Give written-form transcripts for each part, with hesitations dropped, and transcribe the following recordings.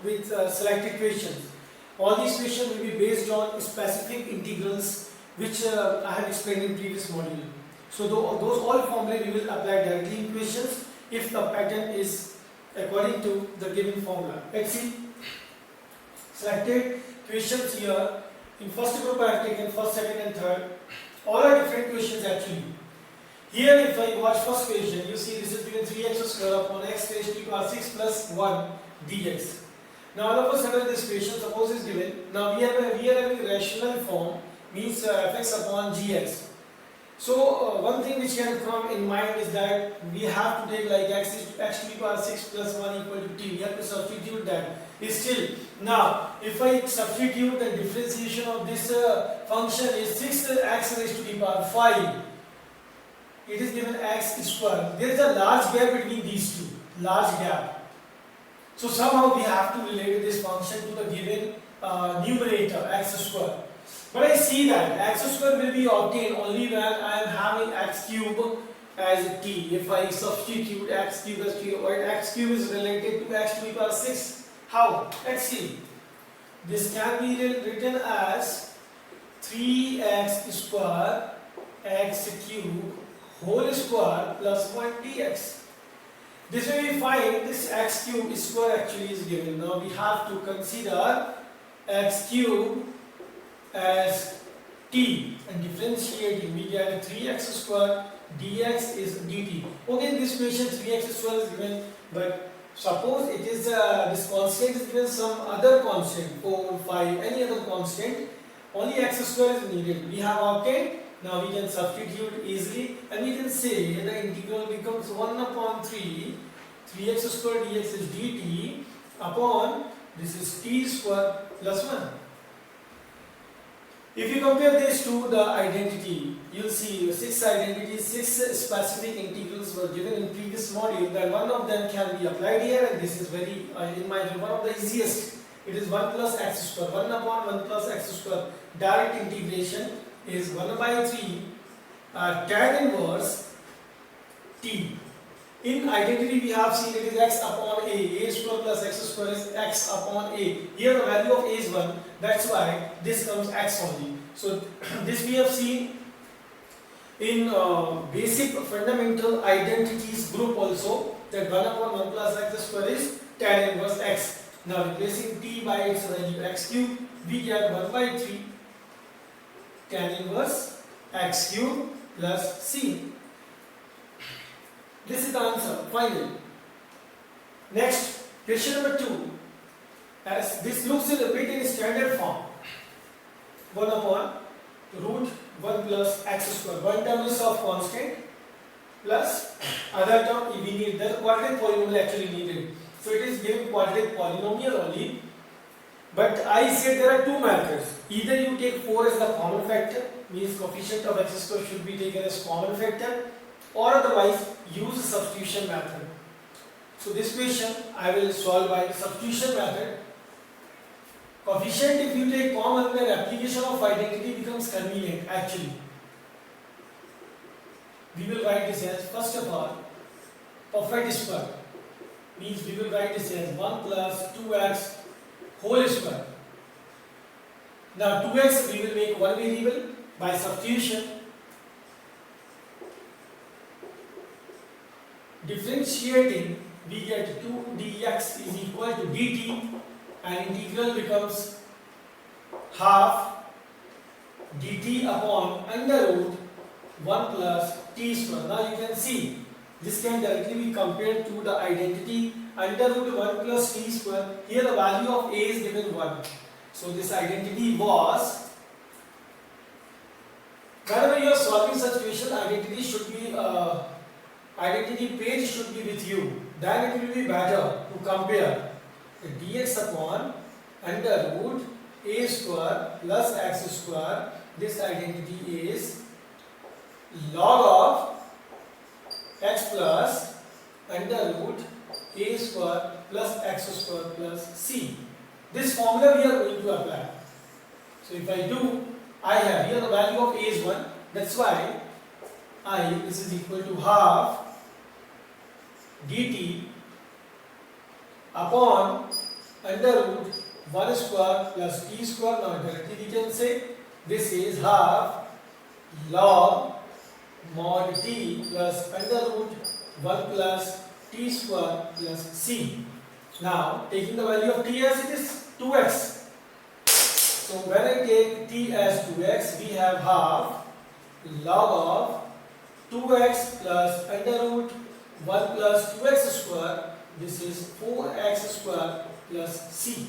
with selected questions. All these questions will be based on specific integrals which I have explained in previous module. So those all formulae we will apply directly in questions if the pattern is according to the given formula. Let's see. Selected questions here. In first group I have taken first, second and third. All are different questions actually. Here if I watch first question, you see this is given 3x square upon x raised to the power 6 plus 1 dx. Now all of a sudden this question suppose is given. Now we are having rational form, means fx upon gx. So one thing which can come in mind is that we have to take like x to the power 6 plus 1 equal to t. We have to substitute that. Is still now if I substitute the differentiation of this function is 6x raised to the power 5. It is given x square. There is a large gap between these two. Large gap. So somehow we have to relate this function to the given numerator x square. But I see that x square will be obtained only when I am having x cube as t. If I substitute x cube as t, or x cube is related to x to the power 6. How? Let's see. This can be written as 3x square x cube whole square plus 1 dx. This way we find this x cube square actually is given. Now we have to consider x cube as t and differentiating we get 3x square dx is dt. Okay, in this question 3x square is given, but suppose it is this constant is given some other constant 4, 5, any other constant, only x square is needed. We have obtained. Now we can substitute easily and we can say the integral becomes 1 upon 3, 3x square dx is dt upon this is t square plus 1. If you compare this to the identity, you will see 6 identities, 6 specific integrals were given in previous module, that one of them can be applied here, and this is very, in my view, one of the easiest. It is 1 plus x square, 1 upon 1 plus x square. Direct integration is 1 by 3 tan inverse t. In identity we have seen it is x upon a square plus x square is x upon a. Here the value of a is 1, that's why this comes x only. So this we have seen in basic fundamental identities group also, that 1 upon 1 plus x square is tan inverse x. Now replacing t by its value x cube, we get 1 by 3 tan inverse x cube plus c. This is the answer, finally. Next, question number 2. As this looks a bit in standard form. 1 upon root 1 plus x square. One term is of constant plus other term we need the quadratic polynomial actually needed. So it is given quadratic polynomial only. But I said there are two methods. Either you take 4 as the common factor, means coefficient of x square should be taken as common factor, or otherwise use the substitution method. So this question I will solve by the substitution method. Coefficient if you take common, then application of identity becomes convenient actually. We will write this as, first of all, perfect square, means we will write this as 1 plus 2x whole square. Now 2x we will make one variable by substitution. Differentiating we get 2 dx is equal to dt and integral becomes half dt upon under root 1 plus t square. Now you can see this can directly be compared to the identity under root 1 plus t square. Here the value of a is given 1. So this identity was, whenever you are solving such question, identity should be identity page should be with you. Then it will be better to compare the dx upon under root a square plus x square. This identity is log of x plus under root a square plus x square plus c. This formula we are going to apply. So if I do, I have here the value of a is 1. That's why this is equal to half dt upon under root 1 square plus t square. Now directly we can say this is half log mod t plus under root 1 plus t square plus c. Now taking the value of t as it is 2x. So when I take t as 2x, we have half log of 2x plus under root 1 plus 2x square. This is 4x square plus c.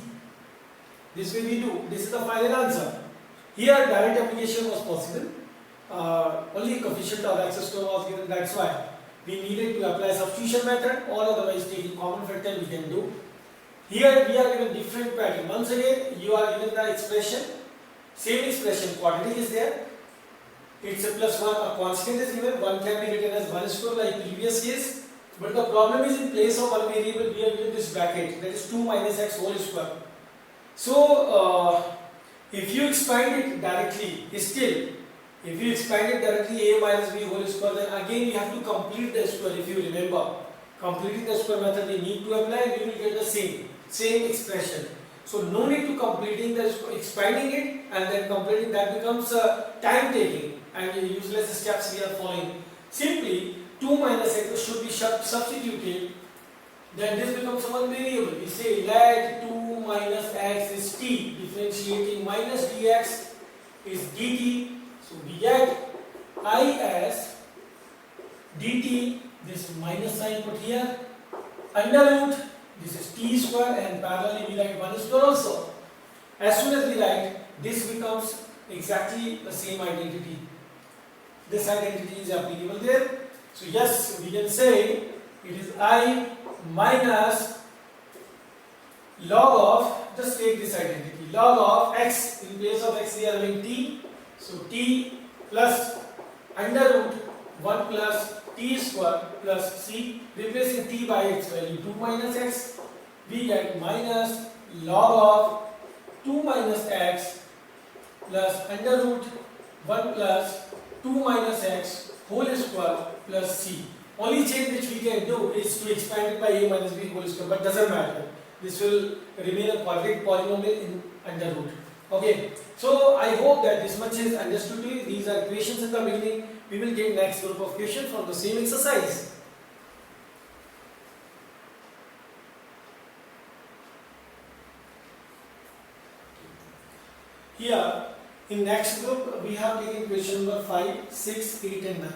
This way we do. This is the final answer. Here direct application was possible. Only coefficient of x square was given. That's why we needed to apply substitution method, or otherwise taking common factor we can do. Here we are given different pattern. Once again you are given the expression, same expression, quadratic is there. It's a plus 1, a constant is given, 1 can be written as 1 square like previous case. But the problem is in place of one variable we are given this bracket, that is 2 minus x whole square. So if you expand it directly, still if you expand it directly a minus b whole square, then again you have to complete the square. If you remember, completing the square method we need to apply, and we will get the same expression. So no need to completing the expanding it and then completing, that becomes time taking and useless steps we are following. Simply 2 minus x should be substituted, then this becomes one variable. We say let 2 minus x is t, differentiating minus dx is dt. So we get I as dt, this minus sign put here, under root, this is t square, and parallelly we write 1 square also. As soon as we write, this becomes exactly the same identity. This identity is applicable there. So yes, we can say it is I minus log of, just take this identity, log of x, in place of x we are having t, so t plus under root 1 plus t square plus c, replacing t by its value 2 minus x, we get minus log of 2 minus x plus under root 1 plus 2 minus x whole square plus c. Only change which we can do is to expand it by a minus b whole square, but doesn't matter. This will remain a quadratic polynomial in under root. Okay, so I hope that this much is understood to you. These are equations in the beginning. We will get next group of questions from the same exercise. Here in next group we have taken question number 5, 6, 8 and 9.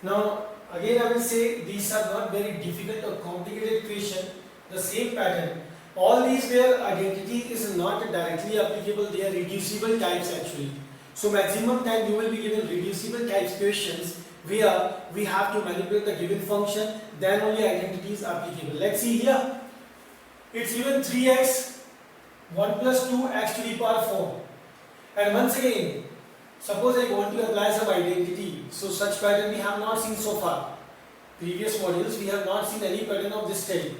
Now again I will say these are not very difficult or complicated question. The same pattern. All these where identity is not directly applicable, they are reducible types actually. So maximum time you will be given reducible types questions where we have to manipulate the given function, then only identity is applicable. Let's see here. It's given 3x 1 plus 2x to the power 4. And once again, suppose I want to apply some identity. So such pattern we have not seen so far. Previous modules we have not seen any pattern of this type.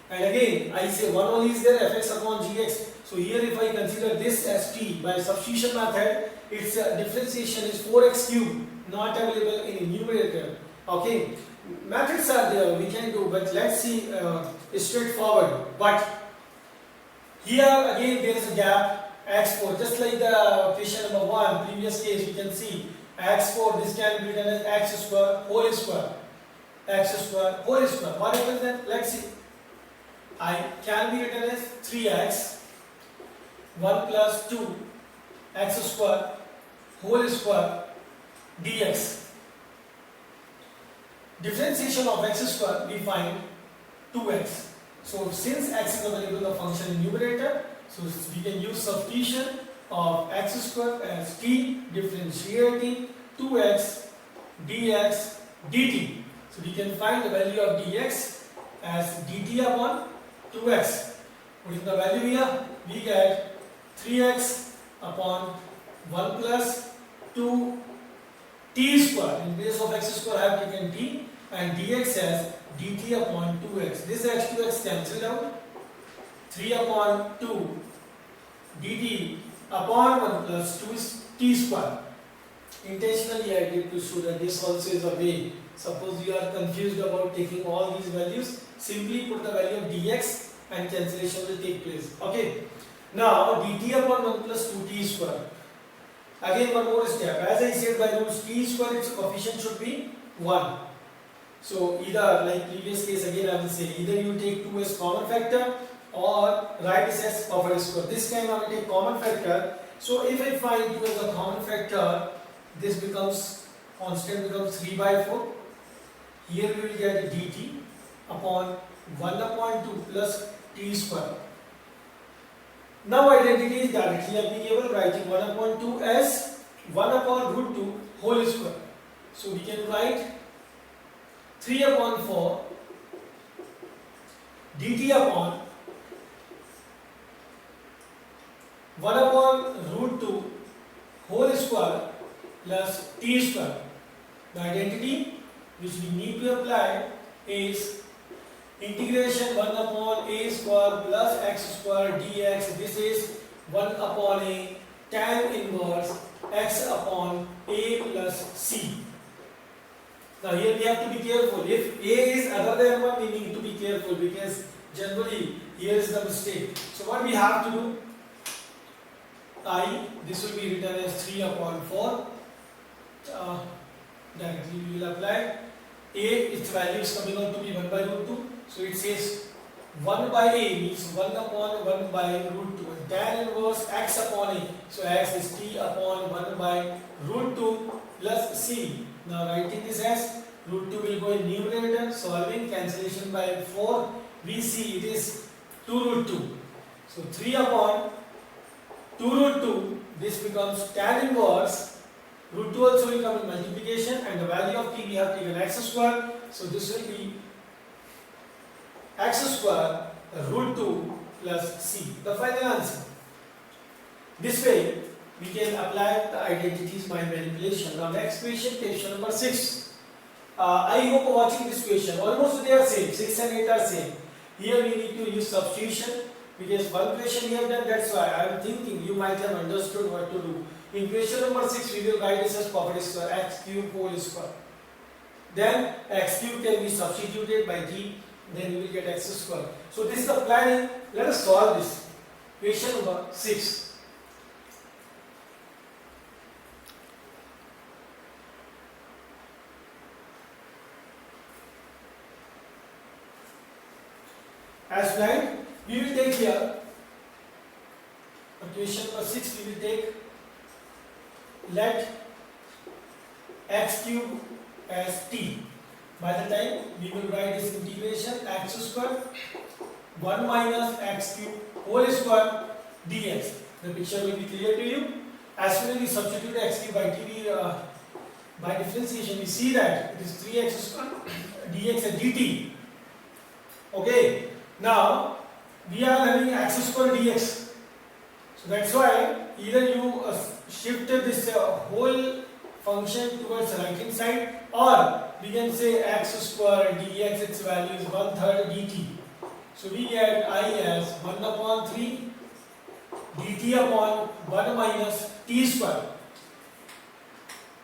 And again, I say 1 only is there, fx upon gx. So here if I consider this as t, by substitution method, its differentiation is 4x cube, not available in numerator. Okay, methods are there, we can do, but let's see straightforward. But here again there is a gap, x4, just like the question number 1, previous case, we can see x4, this can be written as x square whole square. X square whole square. What happens then? Let's see. I can be written as 3x 1 plus 2 x square whole square dx. Differentiation of x square we find 2x. So since x is available in the function in numerator, so we can use substitution of x square as t, differentiating 2x dx dt. So we can find the value of dx as dt upon 2x. What is the value here? We get 3x upon 1 plus 2 t square. In place of x square I have taken t, and dx as dt upon 2x. This x to x cancelled out. 3 upon 2 dt upon 1 plus 2 is t square. Intentionally I did to show that this also is a way. Suppose you are confused about taking all these values, simply put the value of dx and cancellation will take place. Okay. Now dt upon 1 plus 2t square. Again one more step. As I said by rules, t square its coefficient should be 1. So either like previous case again I will say either you take 2 as common factor or write this as power square. This time I will take common factor. So if I find 2 as a common factor, this becomes constant becomes 3 by 4. Here we will get dt upon 1 upon 2 plus t square. Now identity is directly applicable, writing 1 upon 2 as 1 upon root 2 whole square. So we can write 3 upon 4 dt upon 1 upon root 2 whole square plus t square. The identity which we need to apply is integration 1 upon a square plus x square dx. This is 1 upon a tan inverse x upon a plus c. Now here we have to be careful. If a is other than 1, we need to be careful because generally here is the mistake. So what we have to do, this will be written as 3 upon 4. Directly we will apply. A, its value is coming out to be 1 by root 2. So it says 1 by a means 1 upon 1 by root 2. And tan inverse x upon a. So x is t upon 1 by root 2 plus c. Now writing this as root 2 will go in numerator, solving cancellation by 4. We see it is 2 root 2. So 3 upon 2 root 2, this becomes tan inverse. Root 2 also will come in multiplication and the value of t we have taken x square. So this will be x square root 2 plus c. The final answer. This way we can apply the identities by manipulation. Now next question, question number 6. I hope watching this question, almost they are same, 6 and 8 are same. Here we need to use substitution because one question we have done, that's why I am thinking you might have understood what to do. In question number 6 we will write this as power square x cube whole square. Then x cube can be substituted by t, then we will get x square. So this is the planning. Let us solve this. Question number 6. As planned, we will take here question number 6. We will take let x cube as t. By the time we will write this integration x square 1 minus x cube whole square dx. The picture will be clear to you. As soon as we substitute x cube by t, by differentiation, we see that it is 3x square dx and dt. Okay. Now we are having x square dx. So that's why either you shift this whole function towards right hand side, or we can say x square dx, its value is 1/3 dt. So we get I as 1 upon 3 dt upon 1 minus t square.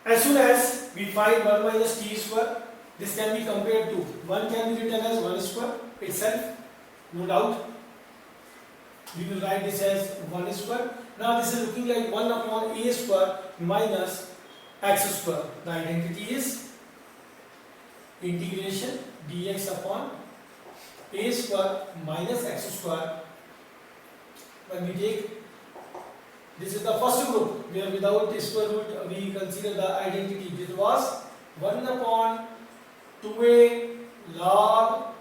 As soon as we find 1 minus t square, this can be compared to 1 can be written as 1 square itself, no doubt. We will write this as 1 square. Now this is looking like 1 upon a square minus x square. The identity is integration dx upon a square minus x square. When we take, this is the first group where without square root we consider the identity. This was 1 upon 2a log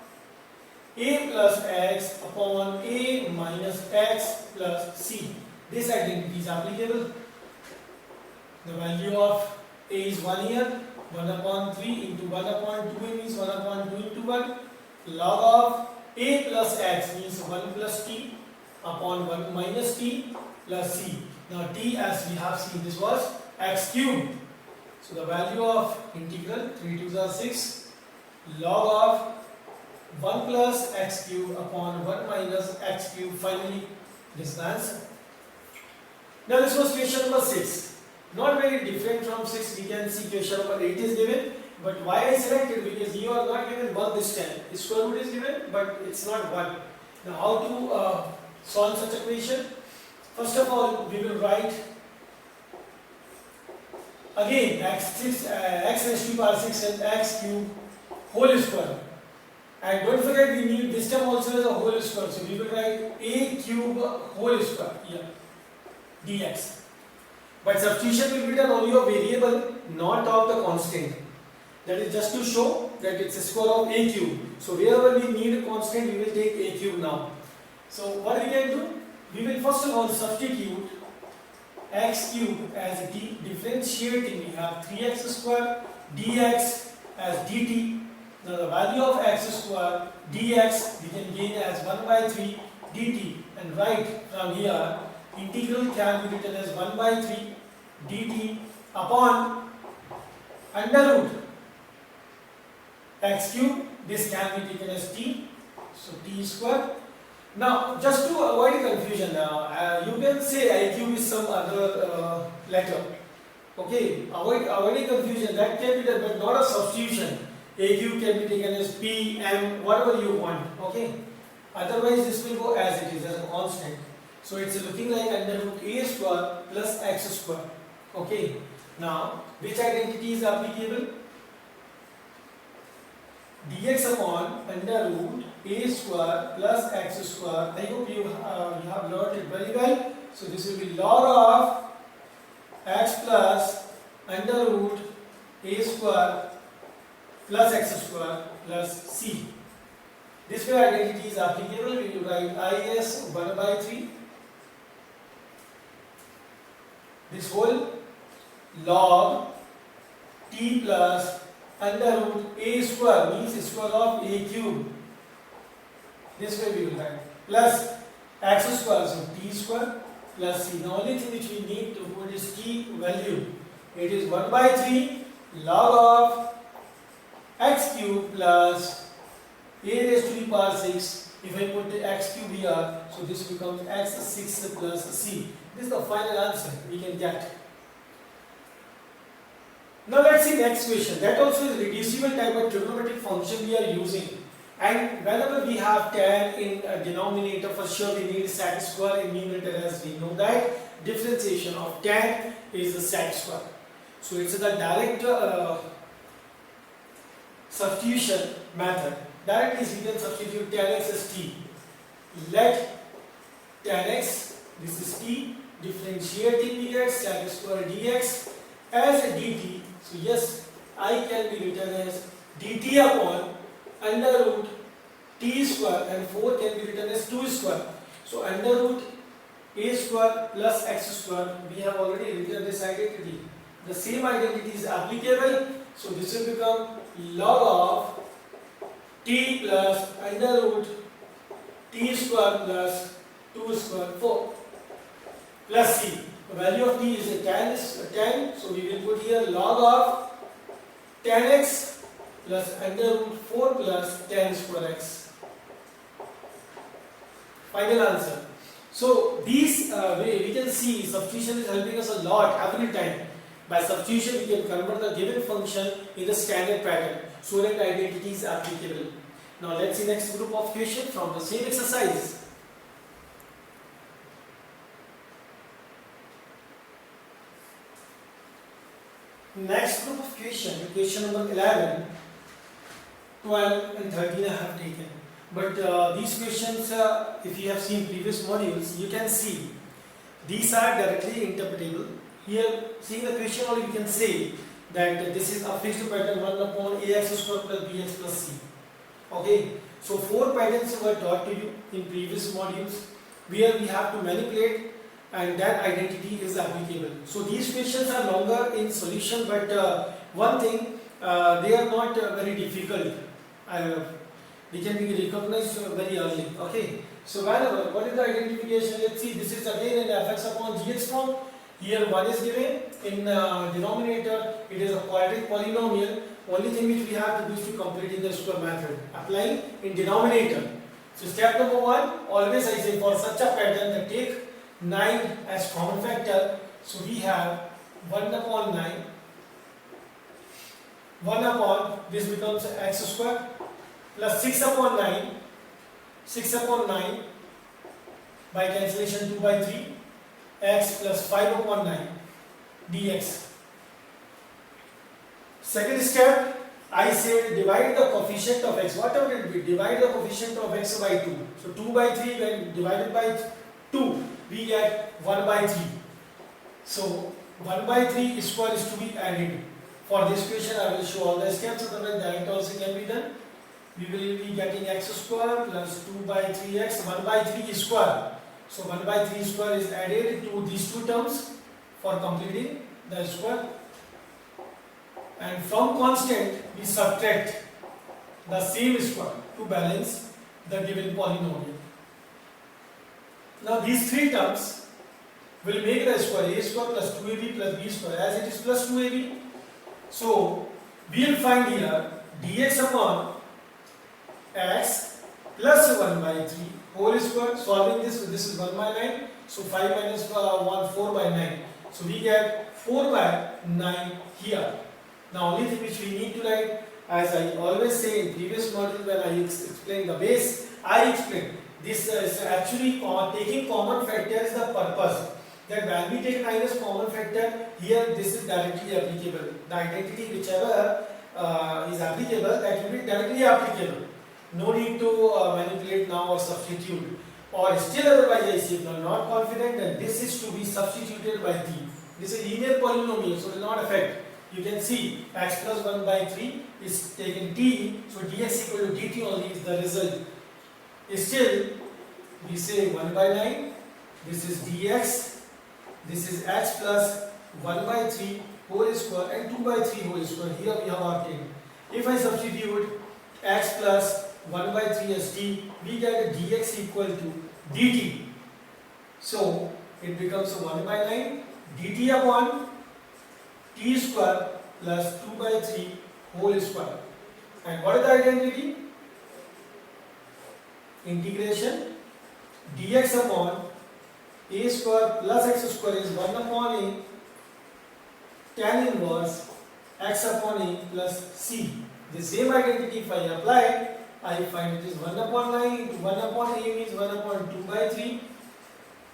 a plus x upon a minus x plus c. This identity is applicable. The value of a is 1 here. 1 upon 3 into 1 upon 2a means 1 upon 2 into 1. Log of a plus x means 1 plus t upon 1 minus t plus c. Now t, as we have seen, this was x cubed. So the value of integral 3 2s are 6 log of 1 plus x cube upon 1 minus x cube. Finally, this is the answer. Now this was question number 6. Not very different from 6. We can see question number 8 is given. But why I selected? Because you are not given 1 this time. Square root is given, but it's not 1. Now how to solve such equation? First of all, we will write again x raised to power 6 and x cube whole square. And don't forget, we need this term also as a whole square. So we will write a cube whole square here, dx. But substitution will be done only of variable, not of the constant. That is just to show that it's a square of a cube. So wherever we need a constant, we will take a cube now. So what we can do? We will first of all substitute x cube as d, differentiating. We have 3x square dx as dt. Now the value of x square dx we can gain as 1 by 3 dt, and right from here integral can be written as 1 by 3 dt upon under root x cube. This can be taken as t, so t square. Now just to avoid confusion, you can say I cube is some other letter. Okay, avoiding confusion, that can be done, but not a substitution. A cube can be taken as p, m, whatever you want. Okay, otherwise this will go as it is, as a constant. So it's looking like under root a square plus x square. Okay, now which identity is applicable? Dx upon under root a square plus x square. I hope you have learned it very well. So this will be log of x plus under root a square plus x square plus c. This way identity is applicable. We will write is 1 by 3. This whole log t plus under root a square means square of a cube. This way we will write plus x square, so t square plus c. The only thing which we need to put is t value. It is 1 by 3 log of x cube plus a raised to the power 6. If I put the x cube here, so this becomes x6 plus c. This is the final answer we can get. Now let's see next question. That also is reducible type of trigonometric function we are using. And whenever we have tan in a denominator, for sure we need sec square in numerator, as we know that differentiation of tan is the sec square. So it's the direct substitution method. Directly we can substitute tan x as t. Let tan x, this is t, differentiating we get sec square dx as a dt. So yes, I can be written as dt upon under root t square, and 4 can be written as 2 square. So under root a square plus x square, we have already written this identity. The same identity is applicable. So this will become log of t plus under root t square plus 2 square 4 plus c. The value of t is a tan, so we will put here log of tan x plus under root 4 plus tan square x. Final answer. So these way we can see substitution is helping us a lot every time. By substitution we can convert the given function in the standard pattern so that identity is applicable. Now let's see next group of questions from the same exercise. Next group of question number 11, 12 and 13 I have taken. But these questions, if you have seen previous modules, you can see these are directly interpretable. Here, seeing the question only, we can say that this is a fixed pattern 1 upon ax square plus bx plus c. Okay, so 4 patterns were taught to you in previous modules where we have to manipulate, and that identity is applicable. So these questions are longer in solution, but one thing, they are not very difficult. They can be recognized very early. Okay, so whenever, what is the identification? Let's see, this is again an fx upon gx form. Here 1 is given, in denominator it is a quadratic polynomial. Only thing which we have to do is to complete in the square method, applying in denominator. So step number 1, always I say for such a pattern that take 9 as common factor. So we have 1 upon 9, 1 upon, this becomes x square, plus 6 upon 9, 6 upon 9 by cancellation 2 by 3 x plus 5 upon 9 dx. Second step, I said divide the coefficient of x, whatever it be, divide the coefficient of x by 2. So 2 by 3 when divided by 2, we get 1 by 3. So 1 by 3 square is to be added. For this question I will show all the steps, otherwise direct also can be done. We will be getting x square plus 2 by 3x, 1 by 3 square. So 1 by 3 square is added to these two terms for completing the square. And from constant we subtract the same square to balance the given polynomial. Now these three terms will make the square a square plus 2ab plus b square, as it is plus 2ab. So we will find here dx upon x plus 1 by 3 whole square. Solving this is 1 by 9. So 5 minus 1, 4 by 9. So we get 4 by 9 here. Now only thing which we need to write, as I always say in previous module when I explain the base, I explain this is actually taking common factor is the purpose. That when we take 9 as common factor, here this is directly applicable. The identity whichever is applicable, that will be directly applicable. No need to manipulate now or substitute. Or still otherwise I say if you are not confident, then this is to be substituted by t. This is linear polynomial, so it will not affect. You can see x plus 1 by 3 is taken t, so dx equal to dt only is the result. Still, we say 1 by 9, this is dx, this is x plus 1 by 3 whole square and 2 by 3 whole square. Here we have obtained. If I substitute x plus 1 by 3 as t, we get dx equal to dt. So, it becomes 1 by 9 dt upon t square plus 2 by 3 whole square. And what is the identity? Integration dx upon a square plus x square is 1 upon a tan inverse x upon a plus c. The same identity if I apply, I find it is 1 upon 9 into 1 upon a means 1 upon 2 by 3.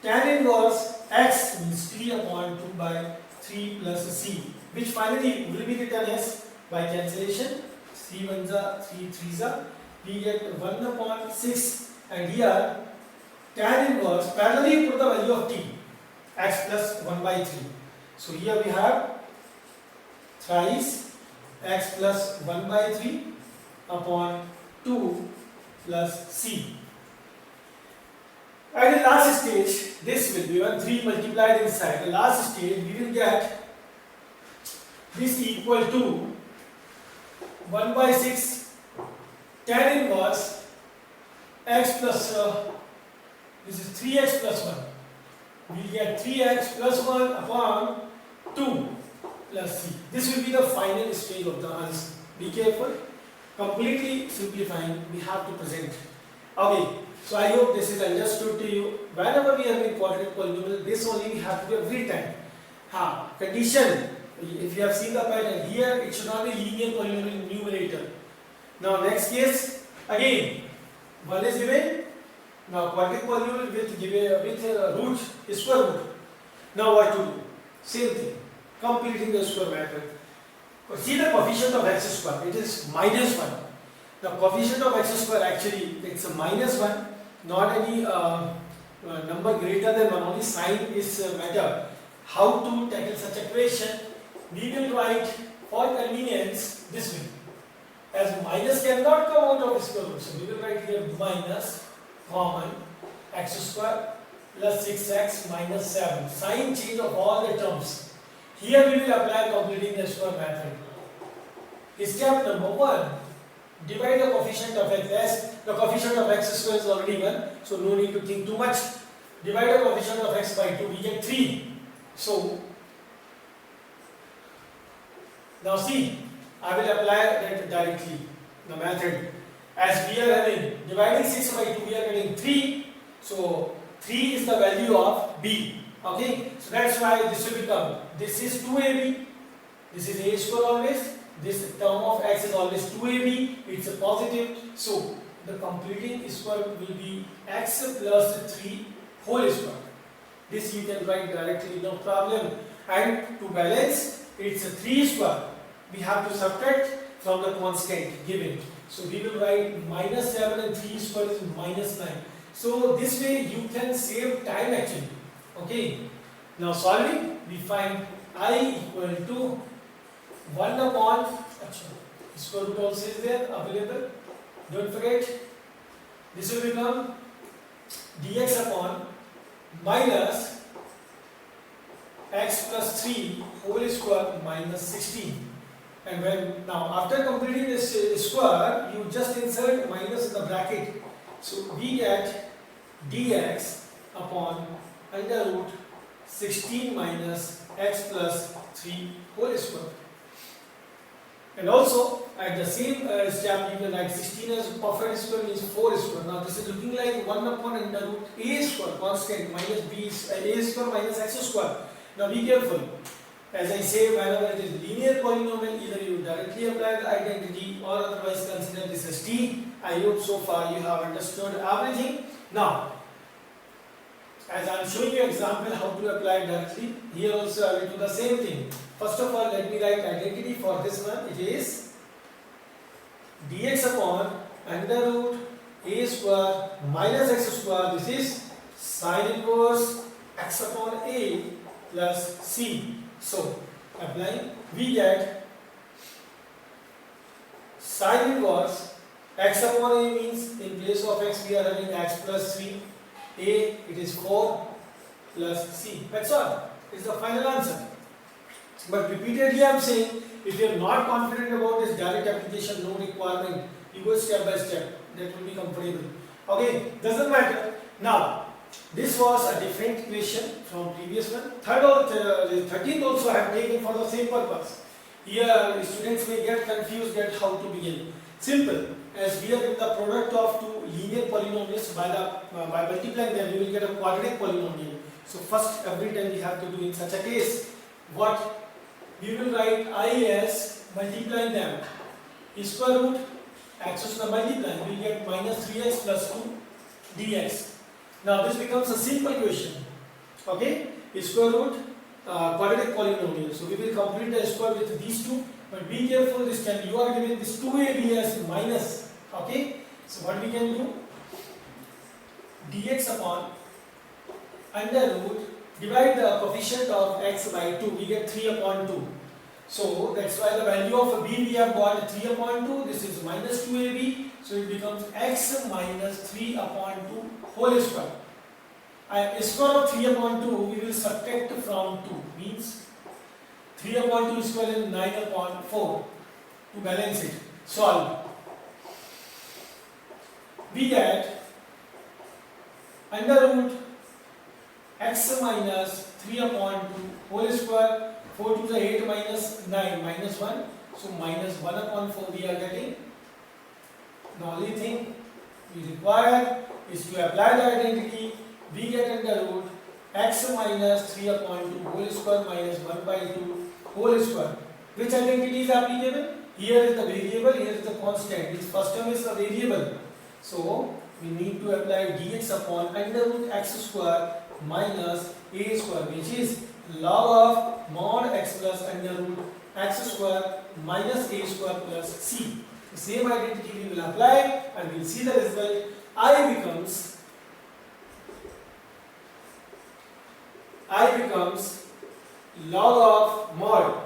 Tan inverse x means 3 upon 2 by 3 plus c, which finally will be written as by cancellation 3 1s are 3 3s are, we get 1 upon 6, and here tan inverse parallelly put the value of t, x plus 1 by 3. So here we have thrice x plus 1 by 3 upon 2 plus c. At the last stage, this will be when 3 multiplied inside. The last stage, we will get this equal to 1 by 6 tan inverse x plus, this is 3x plus 1. We will get 3x plus 1 upon 2 plus c. This will be the final stage of the answer. Be careful. Completely simplifying, we have to present. Okay. So I hope this is understood to you. Whenever we have been quadratic polynomial, this only we have to do every time. Condition, if you have seen the pattern, here it should not be linear polynomial numerator. Now next case, again, 1 is given. Now quadratic polynomial with root, square root. Now what to do? Same thing, completing the square method. See the coefficient of x square, it is minus 1. The coefficient of x square actually it's a minus 1, not any number greater than 1, only sign is matter. How to tackle such equation? We will write for convenience this way. As minus cannot come out of square root, so we will write here minus common x square plus 6x minus 7. Sign change of all the terms. Here we will apply completing the square method. Step number 1. Divide the coefficient of x, as the coefficient of x square is already 1, so no need to think too much. Divide the coefficient of x by 2, we get 3. So, now see, I will apply that directly, the method. As we are having, dividing 6 by 2, we are getting 3. So, 3 is the value of b. Okay, so that's why this will become, this is 2ab, this is a square always. This term of x is always 2ab, it's a positive, so the completing square will be x plus 3 whole square. This you can write directly, no problem. And to balance, it's a 3 square. We have to subtract from the constant given. So we will write minus 7 and 3 square is minus 9. So this way you can save time actually. Okay. Now solving, we find I equal to 1 upon, square root also is there available. Don't forget, this will become dx upon minus x plus 3 whole square minus 16. And when now after completing this square, you just insert minus in the bracket. So we get dx upon under root 16 minus x plus 3 whole square. And also at the same step you can write 16 as perfect square means 4 square. Now this is looking like 1 upon under root a square constant minus b a square minus x square. Now be careful. As I say, whenever it is linear polynomial, either you directly apply the identity or otherwise consider this as t. I hope so far you have understood everything. Now, as I am showing you example how to apply directly, here also I will do the same thing. First of all, let me write identity for this one. It is dx upon under root a square minus x square. This is sine inverse x upon a plus c. So, applying, we get sine inverse x upon a means in place of x we are having x plus 3, a it is 4 plus c. That's all. It's the final answer. But repeatedly I am saying, if you are not confident about this direct application, no requirement, you go step by step. That will be comfortable. Okay, doesn't matter. Now, this was a different question from previous one. 13th also I have taken for the same purpose. Here students may get confused at how to begin. Simple. As we are in the product of two linear polynomials, by multiplying them we will get a quadratic polynomial. So first every time we have to do in such a case, what we will write I as multiplying them. Square root x square multiplying, we will get minus 3x plus 2 dx. Now this becomes a simple question. Okay, square root quadratic polynomial. So we will complete the square with these two. But be careful this time. You are given this 2ab as minus. Okay. So what we can do? Dx upon under root, divide the coefficient of x by 2. We get 3 upon 2. So that's why the value of b we have got 3 upon 2. This is minus 2ab. So it becomes x minus 3 upon 2 whole square. Square of 3 upon 2 we will subtract from 2, means 3 upon 2 square is 9 upon 4. To balance it, solve. We get under root x minus 3 upon 2 whole square. 4 to the 8 minus 9 minus 1. So minus 1 upon 4 we are getting. The only thing we require is to apply the identity. We get under root x minus 3 upon 2 whole square minus 1 by 2 whole square. Which identity is applicable? Here is the variable, here is the constant. This first term is the variable. So we need to apply dx upon under root x square minus a square, which is log of mod x plus under root x square minus a square plus c. The same identity we will apply and we will see the result. I becomes log of mod.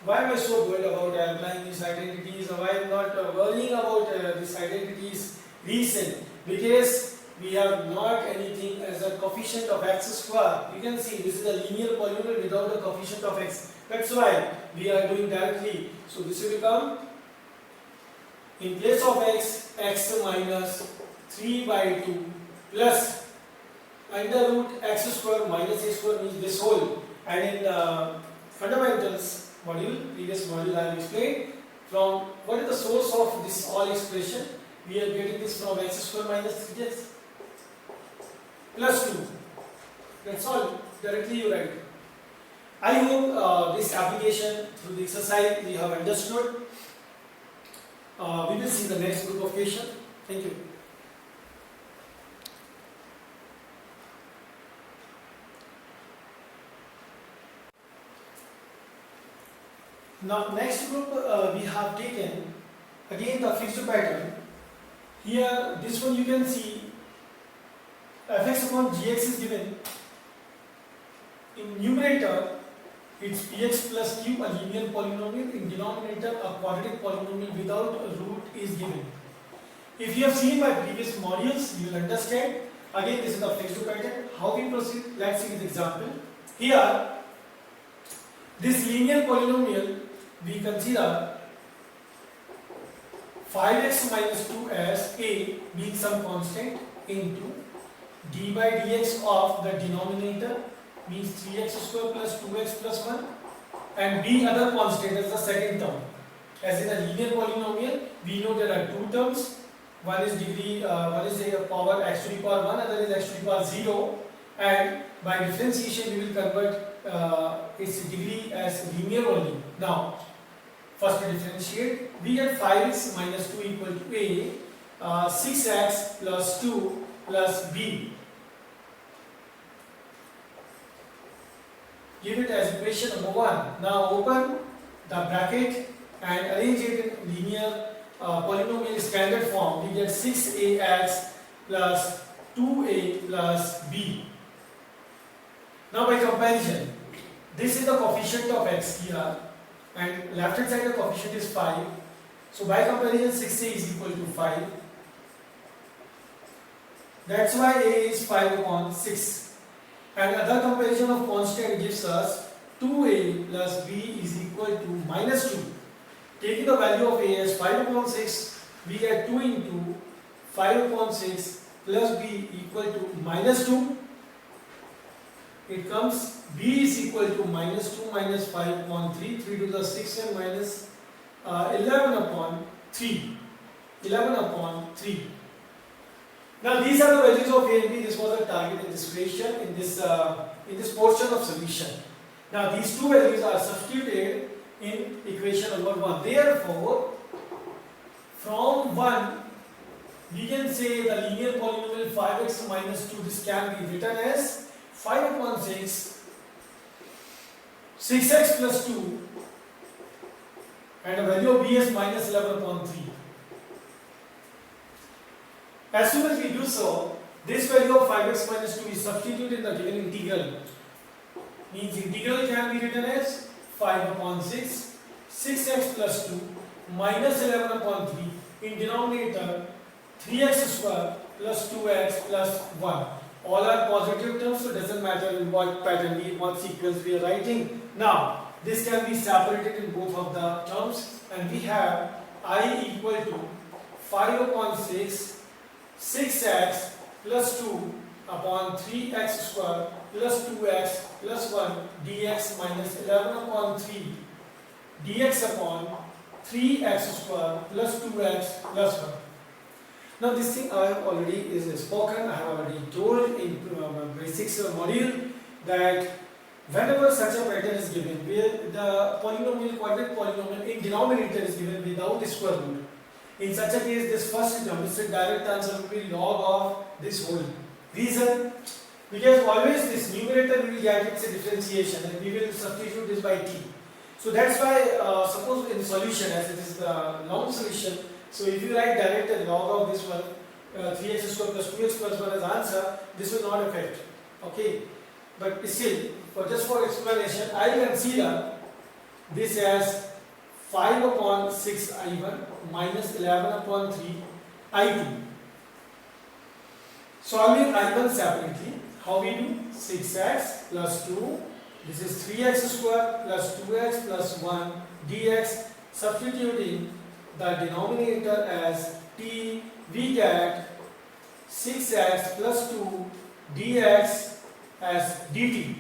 Why am I so worried about applying these identities? Why I am not worrying about these identities? Reason, because we have not anything as a coefficient of x square. You can see this is a linear polynomial without a coefficient of x. That's why we are doing directly. So this will become, in place of x, x minus 3 by 2 plus under root x square minus a square means this whole. And in fundamentals module, previous module I have explained, from what is the source of this all expression? We are getting this from x square minus 3x plus 2. That's all. Directly you write. I hope this application through the exercise you have understood. We will see the next group of question. Thank you. Now next group we have taken again the fixed pattern. Here this one you can see fx upon gx is given. In numerator it's px plus q, a linear polynomial. In denominator a quadratic polynomial without a root is given. If you have seen my previous modules you will understand. Again this is the fixed pattern. How we proceed? Let's see this example. Here this linear polynomial we consider 5x minus 2 as a being some constant into d by dx of the denominator means 3x square plus 2x plus 1 and b other constant as the second term. As in a linear polynomial we know there are two terms. One is one is a power x to the power 1, other is x to the power 0, and by differentiation we will convert its degree as linear only. Now first we differentiate, we get 5x minus 2 equal to a, 6x plus 2 plus b. Give it as equation number 1. Now open the bracket and arrange it in linear polynomial standard form. We get 6ax plus 2a plus b. Now by comparison, this is the coefficient of x here and left hand side the coefficient is 5. So by comparison 6a is equal to 5. That's why a is 5 upon 6. And other comparison of constant gives us 2a plus b is equal to minus 2. Taking the value of a as 5 upon 6, we get 2 into 5 upon 6 plus b equal to minus 2. It comes b is equal to minus 2 minus 5 upon 3, 3 to the 6 and minus 11 upon 3. 11 upon 3. Now these are the values of a and b. This was the target in this equation, in this portion of solution. Now these two values are substituted in equation number 1. Therefore, from 1 we can say the linear polynomial 5x minus 2, this can be written as 5 upon 6, 6x plus 2 and the value of b is minus 11 upon 3. As soon as we do so, this value of 5x minus 2 is substituted in the given integral. Means integral can be written as 5 upon 6, 6x plus 2 minus 11 upon 3 in denominator 3x square plus 2x plus 1. All are positive terms, so it doesn't matter in what pattern, what sequence we are writing. Now, this can be separated in both of the terms and we have I equal to 5 upon 6, 6x plus 2 upon 3x square plus 2x plus 1 dx minus 11 upon 3 dx upon 3x square plus 2x plus 1. Now this thing I have already spoken, I have already told in basics module that whenever such a pattern is given where the polynomial, quadratic polynomial in denominator is given without the square root, in such a case this first term, this direct answer will be log of this whole. Reason? Because always this numerator we will get its differentiation and we will substitute this by t. So that's why suppose in the solution, as it is the long solution, so if you write direct the log of this one 3x square plus 2x plus 1 as answer, this will not affect. Okay, but still just for explanation I will consider this as 5 upon 6 I1 minus 11 upon 3 I2. Solving I1 separately, how we do? 6x plus 2, this is 3x square plus 2x plus 1 dx, substituting the denominator as t, we get 6x plus 2 dx as dt.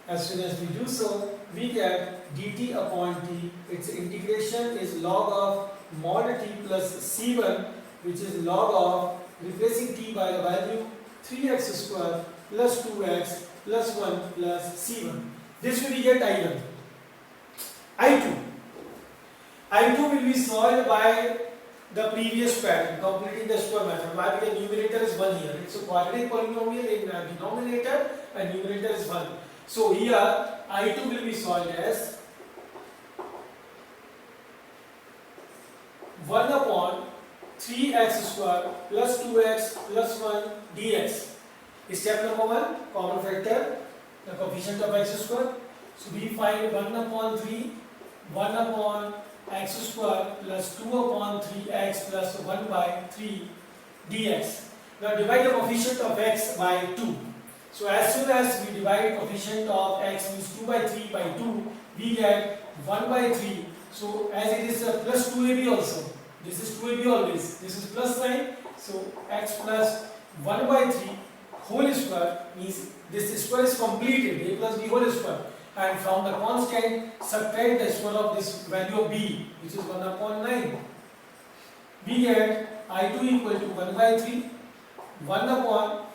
As soon as we do so, we get dt upon t. Its integration is log of mod t plus c1, which is log of replacing t by the value 3x square plus 2x plus 1 plus c1. This will be get I1. I2 will be solved by the previous pattern, completing the square method. Why? Because numerator is 1 here. It's a quadratic polynomial in denominator and numerator is 1. So here I2 will be solved as 1 upon 3x square plus 2x plus 1 dx. Step number 1, common factor, the coefficient of x square. So we find 1 upon 3, 1 upon x square plus 2 upon 3x plus 1 by 3 dx. Now divide the coefficient of x by 2. So as soon as we divide coefficient of x means 2 by 3 by 2, we get 1 by 3. So as it is a plus 2ab also, this is 2ab always, this is plus sign, so x plus 1 by 3 whole square means this square is completed, a plus b whole square, and from the constant subtract the square of this value of b, which is 1 upon 9. We get I2 equal to 1 by 3, 1 upon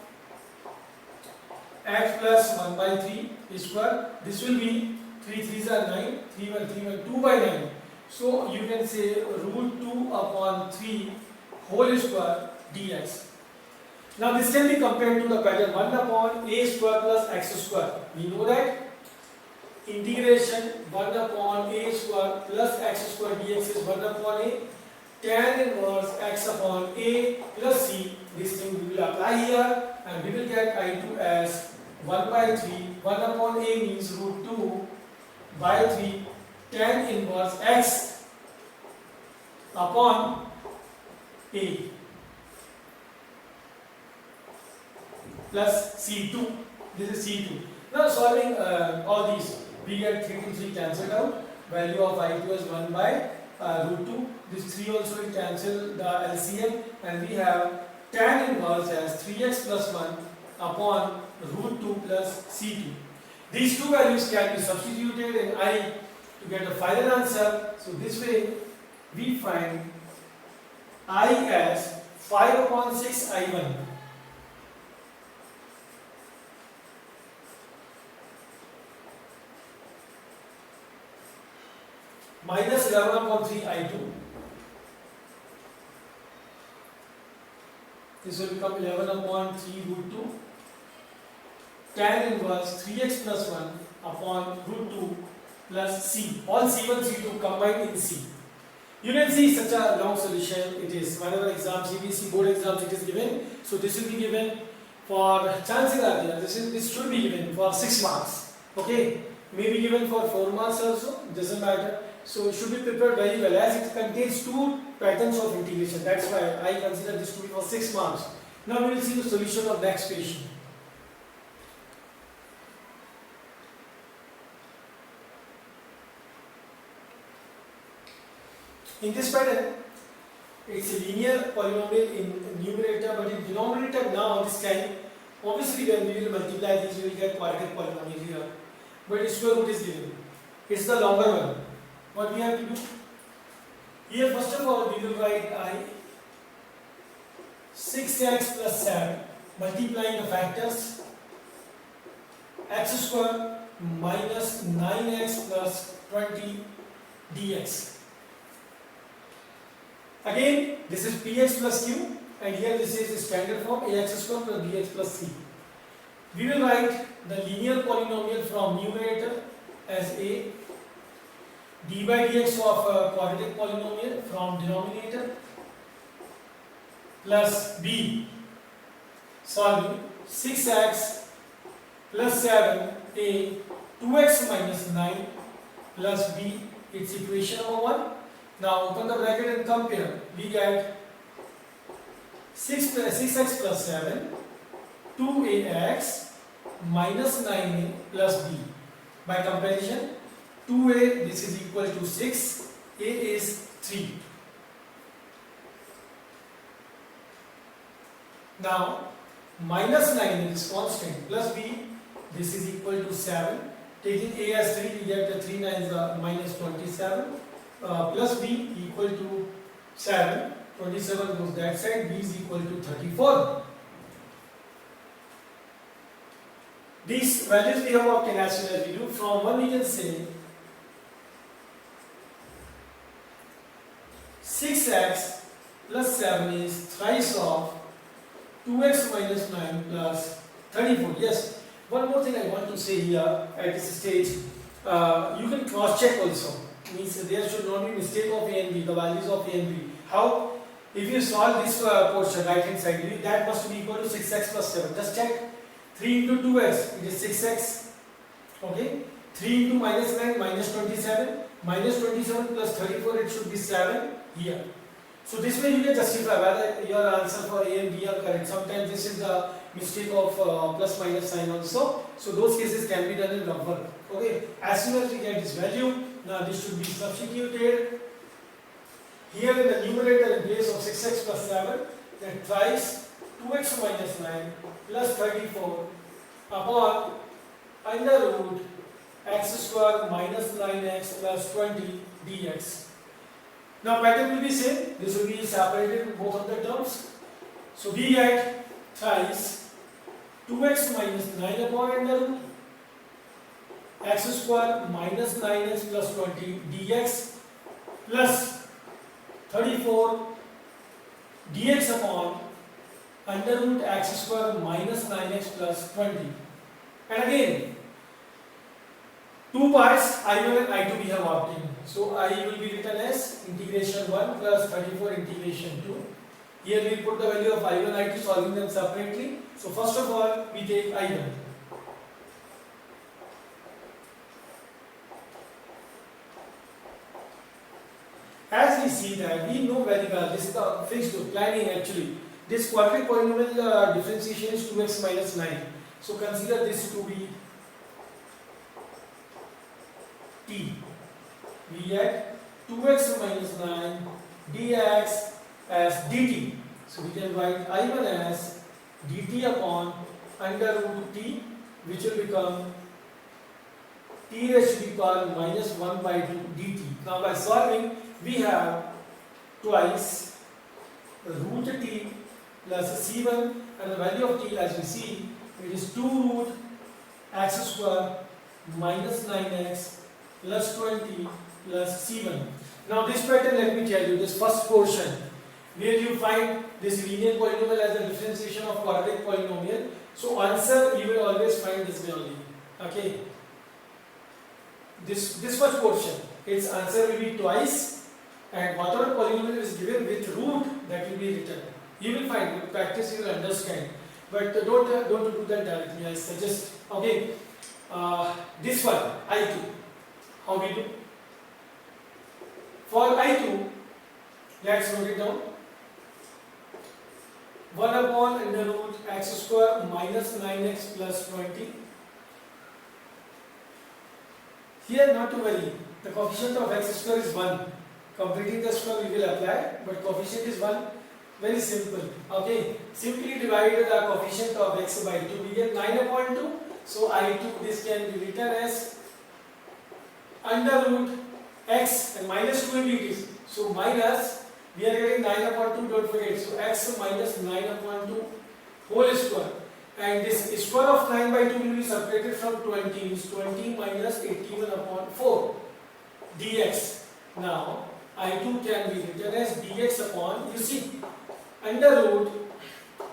x plus 1 by 3 square. This will be 3 3s are 9, 3 1 3 1 2 by 9. So you can say root 2 upon 3 whole square dx. Now this can be compared to the pattern 1 upon a square plus x square. We know that integration 1 upon a square plus x square dx is 1 upon a tan inverse x upon a plus c. This thing we will apply here and we will get I2 as 1 by 3. 1 upon a means root 2 by 3 tan inverse x upon a plus c2. This is c2. Now solving all these, we get 3 to 3 cancelled out. Value of I2 is 1 by root 2. This 3 also will cancel the LCM, and we have tan inverse as 3x plus 1 upon root 2 plus c2. These two values can be substituted in I to get the final answer. So this way we find I as 5 upon 6 I1 minus 11 upon 3 I2. This will become 11 upon 3 root 2 tan inverse 3x plus 1 upon root 2 plus c. All c1 c2 combined in c. You can see such a long solution it is. Whenever exam, CBSE board exams it is given. So this will be given for chances are there. This should be given for 6 marks. Okay, may be given for 4 marks also. Doesn't matter. So it should be prepared very well as it contains 2 patterns of integration. That's why I consider this to be for 6 marks. Now we will see the solution of next question. In this pattern, it's a linear polynomial in numerator, but in denominator now this time, obviously when we will multiply these, we will get quadratic polynomial here. But square root is given. It's the longer one. What we have to do? Here first of all we will write I 6x plus 7 multiplying the factors x square minus 9x plus 20 dx. Again this is px plus q and here this is the standard form ax square plus bx plus c. We will write the linear polynomial from numerator as a d by dx of a quadratic polynomial from denominator plus b solving 6x plus 7 a 2x minus 9 plus b, its equation number 1. Now open the bracket and compare. We get 6x plus 7 2ax minus 9a plus b. By comparison 2a this is equal to 6, a is 3. Now minus 9 is constant plus b this is equal to 7. Taking a as 3 we get the 3 9s are minus 27 plus b equal to 7. 27 goes that side, b is equal to 34. These values we have obtained as soon as we do. From 1 we can say 6x plus 7 is thrice of 2x minus 9 plus 34. Yes, one more thing I want to say here at this stage, you can cross check also. Means there should not be mistake of a and b, the values of a and b. How? If you solve this portion right hand side, that must be equal to 6x plus 7. Just check. 3 into 2x, it is 6x. Okay. 3 into minus 9, minus 27. Minus 27 plus 34, it should be 7 here. So this way you can justify whether your answer for A and B are correct. Sometimes this is the mistake of plus minus sign also. So those cases can be done in rough work. Okay. As soon as we get this value, now this should be substituted here in the numerator in place of 6x plus 7, then thrice 2x minus 9 plus 34 upon under root x square minus 9x plus 20 dx. Now pattern will be same. This will be separated in both of the terms. So we get thrice 2x minus 9 upon under root x square minus 9x plus 20 dx plus 34 dx upon under root x square minus 9x plus 20. And again, two parts I1 and I2 we have obtained. So I will be written as integration 1 plus 34 integration 2. Here we will put the value of I1 I2, solving them separately. So first of all we take I1. As we see that we know very well, this is the fixed planning actually. This quadratic polynomial differentiation is 2x minus 9. So consider this to be t. We get 2x minus 9 dx as dt. So we can write I1 as dt upon under root t, which will become t raised to the power minus 1 by 2 dt. Now by solving, we have twice root t plus c1, and the value of t, as we see, it is 2 root x square minus 9x plus 20 plus c1. Now this pattern, let me tell you, this first portion where you find this linear polynomial as a differentiation of quadratic polynomial, so answer you will always find this way only. Okay, this first portion, its answer will be twice, and whatever polynomial is given with root, that will be written. You will find, with practice you will understand, but don't do that directly, I suggest. Okay, this one I2, how we do? For I2, let's note it down. 1 upon under root x square minus 9x plus 20. Here not to worry, the coefficient of x square is 1. Completing the square we will apply, but coefficient is 1. Very simple. Okay, simply divide the coefficient of x by 2. We get 9 upon 2. So I2, this can be written as under root x and minus 2 in it is. So minus, we are getting 9 upon 2, don't forget. So x minus 9 upon 2 whole square. And this square of 9 by 2 will be separated from 20. Means 20 minus 81 upon 4 dx. Now I2 can be written as dx upon, you see, under root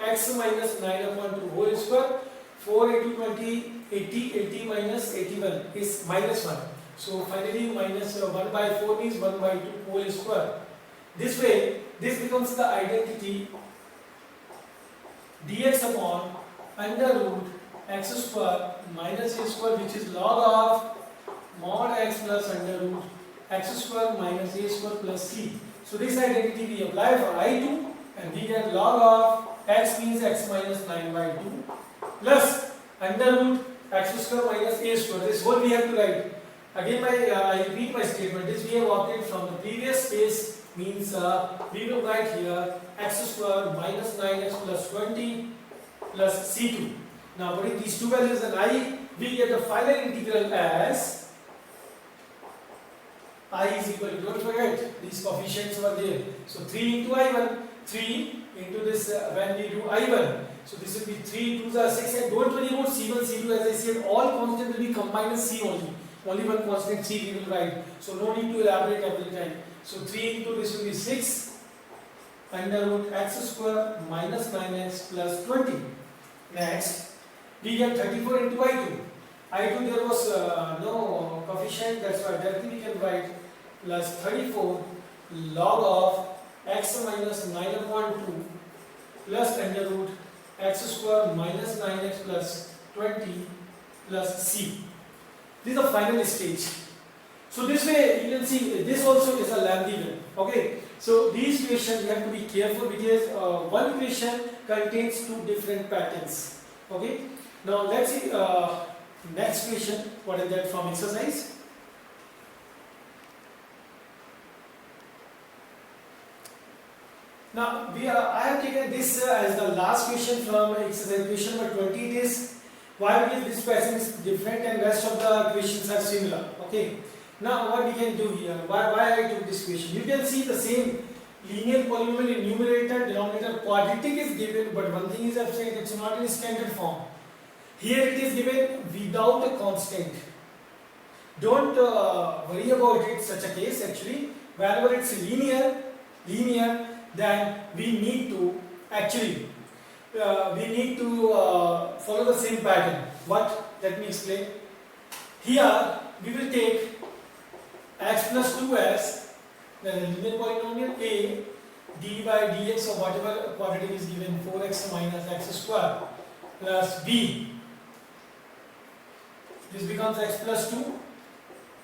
x minus 9 upon 2 whole square. 4 into 20, 80, 80 minus 81 is minus 1. So finally minus 1 by 4 means 1 by 2 whole square. This way, this becomes the identity dx upon under root x square minus a square, which is log of mod x plus under root x square minus a square plus c. So this identity we apply for I2, and we get log of x means x minus 9 by 2 plus under root x square minus a square. This whole we have to write. Again, I repeat my statement. This we have obtained from the previous case, means we will write here x square minus 9x plus 20 plus c2. Now putting these two values in I, we get the final integral as I is equal to, don't forget, these coefficients were there. So 3 into I1, 3 into this when we do I1. So this will be 3 into the 6, and don't worry about C1, C2, as I said, all constant will be combined as C only. Only one constant C we will write. So no need to elaborate every time. So 3 into this will be 6, under root x square minus 9x plus 20. Next, we get 34 into I2. I2 there was no coefficient, that's why directly we can write plus 34 log of x minus 9 upon 2 plus under root x square minus 9x plus 20 plus c. This is the final stage. So this way you can see this also is a lambda one. Okay. So these equations you have to be careful because one equation contains two different patterns. Okay. Now let's see next question. What is that from exercise? Now I have taken this as the last question from exercise question number 20. It is why because this question is different and rest of the questions are similar. Okay. Now what we can do here? Why I took this question? You can see the same linear polynomial in numerator, denominator, quadratic is given, but one thing is absent. It's not in standard form. Here it is given without a constant. Don't worry about it. Such a case actually, whenever it's linear, then we need to actually follow the same pattern. What? Let me explain. Here we will take x plus 2x, then the linear polynomial a d by dx of whatever quadratic is given, 4x minus x square plus b. This becomes x plus 2.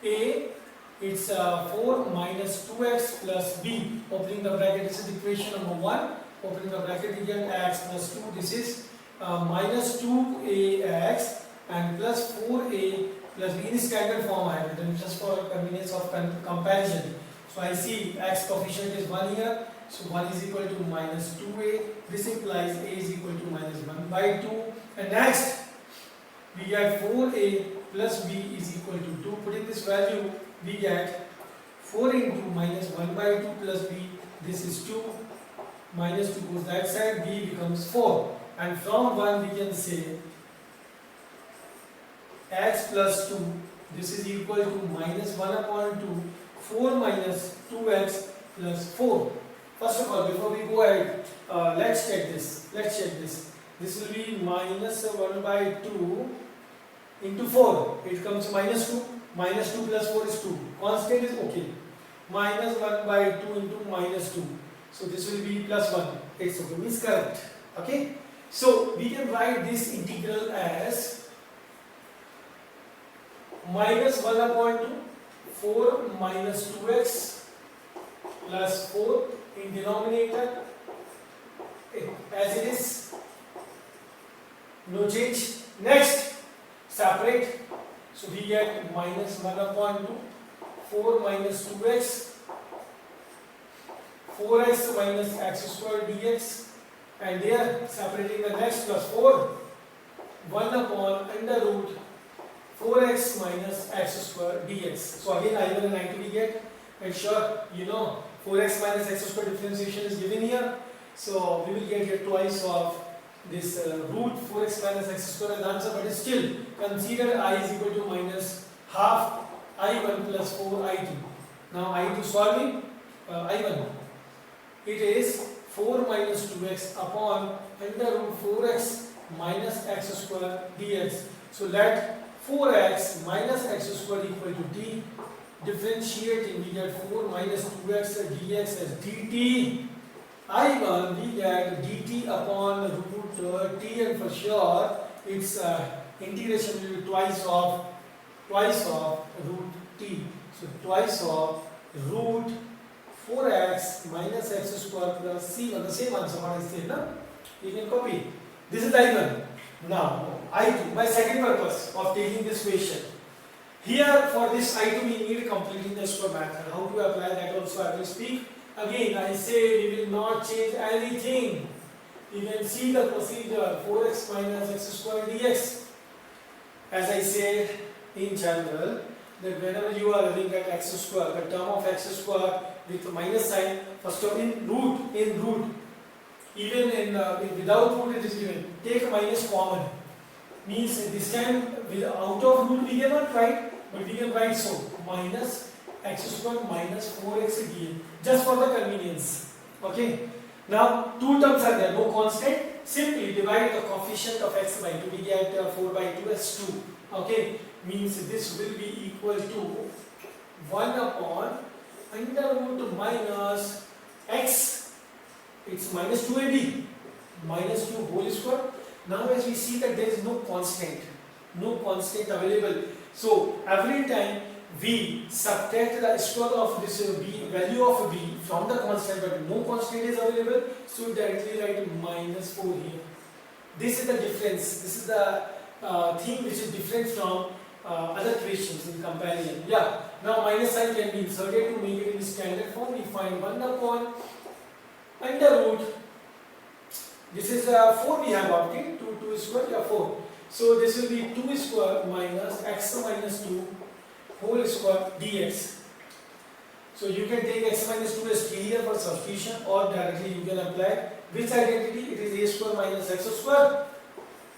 A, it's 4 minus 2x plus b. Opening the bracket, this is equation number 1. Opening the bracket, we get x plus 2. This is minus 2ax and plus 4a plus b in standard form. I have written just for convenience of comparison. So I see x coefficient is 1 here. So 1 is equal to minus 2a. This implies a is equal to minus 1 by 2. And next, we get 4a plus b is equal to 2. Putting this value, we get 4 into minus 1 by 2 plus b. This is 2. Minus 2 goes that side. b becomes 4. And from 1 we can say x plus 2. This is equal to minus 1 upon 2. 4 minus 2x plus 4. First of all, before we go ahead, let's check this. This will be minus 1 by 2 into 4. It comes minus 2. Minus 2 plus 4 is 2. Constant is okay. Minus 1 by 2 into minus 2. So this will be plus 1. It's okay. Means correct. Okay. So we can write this integral as minus 1 upon 2. 4 minus 2x plus 4 in denominator as it is, no change. Next, separate, so we get minus 1 upon 2, 4 minus 2x, 4x minus x square dx, and there separating the next plus 4, 1 upon under root 4x minus x square dx. So again I1 and I2 we get, and sure you know 4x minus x square differentiation is given here. So we will get here twice of this root 4x minus x square as answer, but still consider I is equal to minus half I1 plus 4 I2. Now I2 solving I1. It is 4 minus 2x upon under root 4x minus x square dx. So let 4x minus x square equal to d. Differentiating, we get 4 minus 2x dx as dt. I1 we get dt upon root t, and for sure its integration will be twice of root t. So twice of root 4x minus x square plus c. On the same answer what I said, no? You can copy. This is I1. Now I2, my second purpose of taking this question. Here for this I2 we need completing the square method. How to apply that also I will speak. Again I say we will not change anything. You can see the procedure, 4x minus x square dx. As I said in general, that whenever you are having that x square, the term of x square with minus sign, first of in root, even in without root it is given. Take minus common. Means this can, out of root we cannot write, but we can write so, minus x square minus 4x dx, just for the convenience. Okay. Now two terms are there, no constant. Simply divide the coefficient of x by 2. We get 4 by 2 as 2. Okay, means this will be equal to 1 upon under root minus x. It's minus 2ab, minus 2 whole square. Now as we see that there is no constant available. So every time we subtract the square of this b, value of b from the constant, but no constant is available, so directly write minus 4 here. This is the difference. This is the thing which is different from other questions in comparison. Yeah. Now minus sign can be inserted to make it in standard form. We find 1 upon under root. This is 4 we have obtained. 2 square, yeah, 4. So this will be 2 square minus x minus 2 whole square dx. So you can take x minus 2 as k here for substitution, or directly you can apply which identity? It is a square minus x square.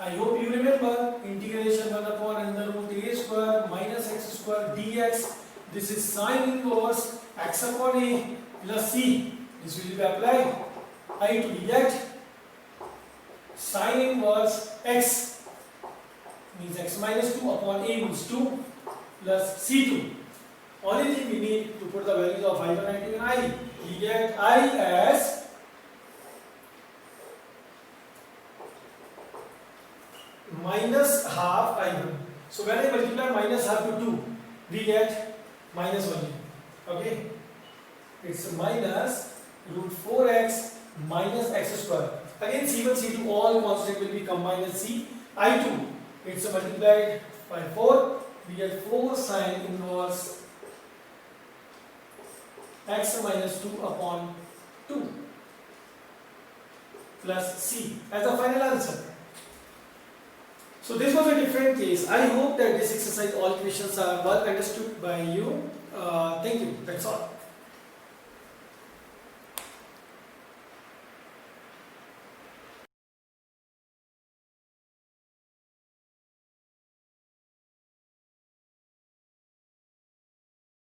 I hope you remember integration 1 upon under root a square minus x square dx. This is sine inverse x upon a plus c. This will be applied. I to be get sine inverse x means x minus 2 upon a means 2 plus c2. Only thing we need to put the values of I1, I2 and I. We get I as minus half I1. So when I multiply minus half to 2, we get minus 1. Okay? It's minus root 4x minus x square. Again C1, C2 all constant will be combined as C. I2, it's multiplied by 4. We get 4 sine inverse x minus 2 upon 2 plus C as the final answer. So this was a different case. I hope that this exercise, all questions are well understood by you. Thank you. That's all.